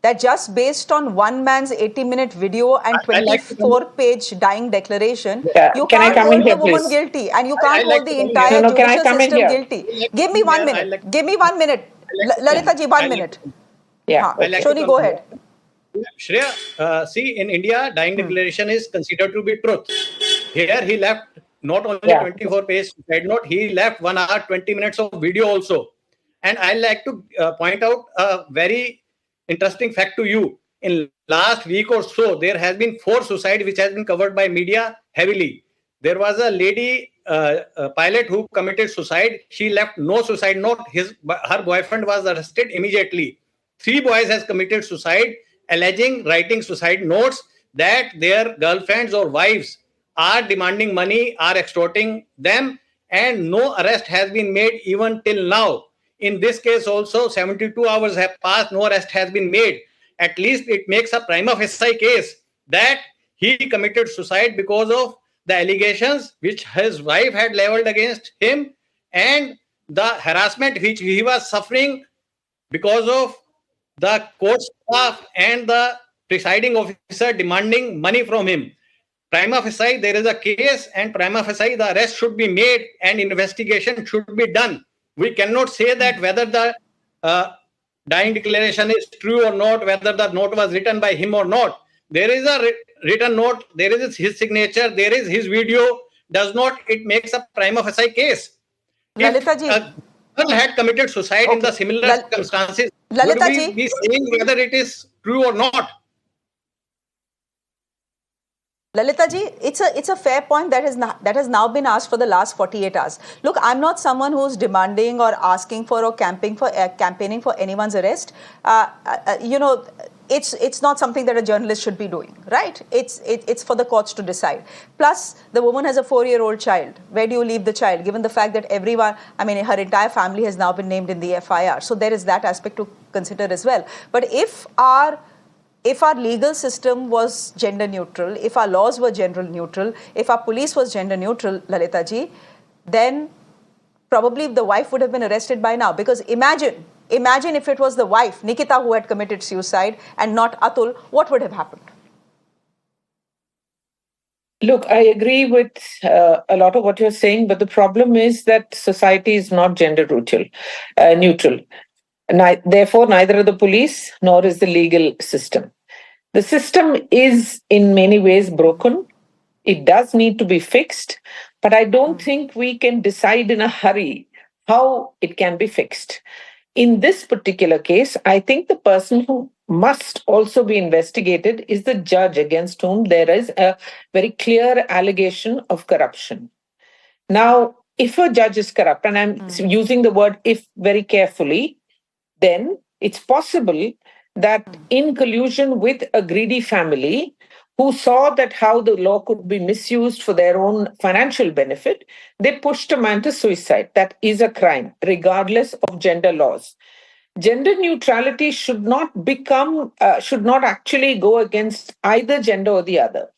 that just based on one man's 80-minute video and 24-page dying declaration, you can't hold the woman guilty, and you can't hold the entire judicial system guilty. Give me 1 minute. Give me 1 minute. Lalitha ji, 1 minute. Yeah. Shonee, go ahead. Shreya, see, in India, dying declaration is considered to be truth. Here he left not only 24-page suicide note, he left 1 hour, 20 minutes of video also. And I like to point out a very interesting fact to you. In last week or so, there has been 4 suicides which has been covered by media heavily. There was a lady pilot who committed suicide. She left no suicide note. Her boyfriend was arrested immediately. 3 boys has committed suicide, alleging writing suicide notes that their girlfriends or wives are demanding money, are extorting them, and no arrest has been made even till now. In this case also, 72 hours have passed, no arrest has been made. At least it makes a prima facie case that he committed suicide because of the allegations which his wife had leveled against him and the harassment which he was suffering because of the court staff and the presiding officer demanding money from him. Prima facie, there is a case, and prima facie, the arrest should be made and investigation should be done. We cannot say that whether the dying declaration is true or not, whether the note was written by him or not. There is a written note, there is his signature, there is his video. Does not it makes a prima facie case? Lalitha ji, if had committed suicide in the similar circumstances, would we be saying whether it is true or not? Lalitha ji, it's a fair point that has now been asked for the last 48 hours. Look, I'm not someone who's demanding or asking for or campaigning for anyone's arrest. It's not something that a journalist should be doing, right? It's for the courts to decide. Plus, the woman has a 4-year-old child. Where do you leave the child? Given the fact that her entire family has now been named in the FIR. So there is that aspect to consider as well. But if our legal system was gender neutral, if our laws were gender neutral, if our police was gender neutral, Lalitha ji, then probably the wife would have been arrested by now. Because imagine if it was the wife, Nikita, who had committed suicide and not Atul, what would have happened? Look, I agree with a lot of what you're saying, but the problem is that society is not gender neutral. Therefore, neither are the police nor is the legal system. The system is in many ways broken. It does need to be fixed, but I don't think we can decide in a hurry how it can be fixed. In this particular case, I think the person who must also be investigated is the judge against whom there is a very clear allegation of corruption. Now, if a judge is corrupt, and I'm using the word if very carefully, then it's possible that in collusion with a greedy family who saw that how the law could be misused for their own financial benefit, they pushed a man to suicide. That is a crime, regardless of gender laws. Gender neutrality should not actually go against either gender or the other.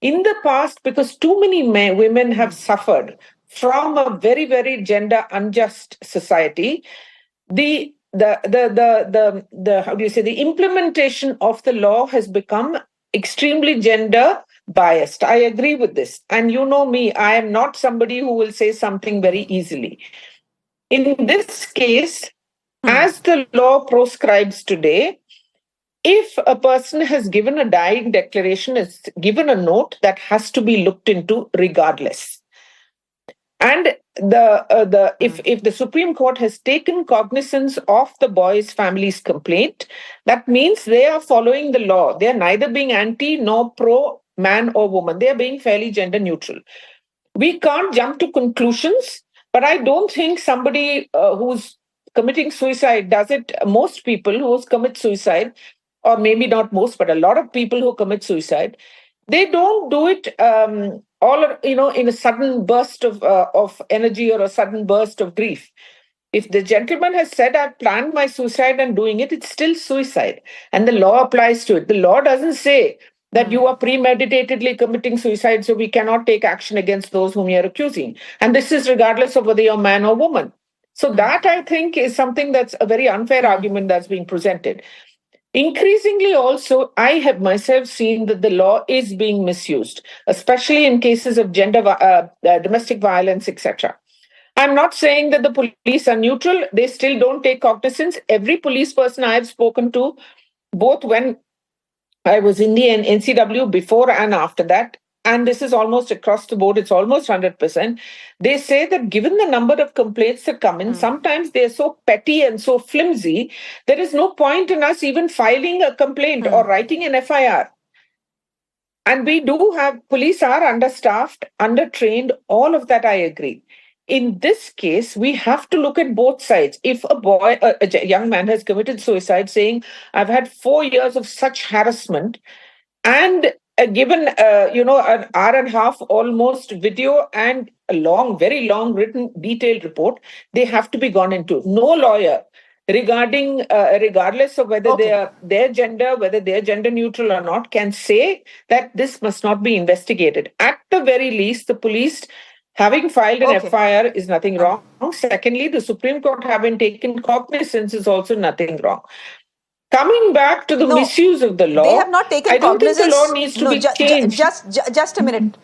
In the past, because too many women have suffered from a very, very gender unjust society, the implementation of the law has become extremely gender biased. I agree with this. And you know me, I am not somebody who will say something very easily. In this case, as the law proscribes today, if a person has given a dying declaration, is given a note, that has to be looked into regardless. And if the Supreme Court has taken cognizance of the boy's family's complaint, that means they are following the law. They are neither being anti nor pro man or woman. They are being fairly gender neutral. We can't jump to conclusions, but I don't think somebody who's committing suicide does it. Most people who commit suicide, or maybe not most, but a lot of people who commit suicide, they don't do it in a sudden burst of energy or a sudden burst of grief. If the gentleman has said, I've planned my suicide and doing it, it's still suicide. And the law applies to it. The law doesn't say that you are premeditatedly committing suicide, so we cannot take action against those whom you're accusing. And this is regardless of whether you're man or woman. So that, I think, is something that's a very unfair argument that's being presented. Increasingly also, I have myself seen that the law is being misused, especially in cases of domestic violence, etc. I'm not saying that the police are neutral. They still don't take cognizance. Every police person I have spoken to, both when I was in the NCW before and after that, and this is almost across the board, it's almost 100%. They say that given the number of complaints that come in, sometimes they're so petty and so flimsy, there is no point in us even filing a complaint or writing an FIR. And we do have, police are understaffed, undertrained, all of that I agree. In this case, we have to look at both sides. If a young man has committed suicide saying, I've had 4 years of such harassment, and given, an hour and a half almost video and a long, very long written detailed report, they have to be gone into. No lawyer, regardless of whether they are their gender, whether they're gender neutral or not, can say that this must not be investigated. At the very least, the police having filed an FIR is nothing wrong. Secondly, the Supreme Court having taken cognizance is also nothing wrong. Coming back to the misuse of the law, they have not taken I don't think cognizance. the law needs to be changed. Just a minute.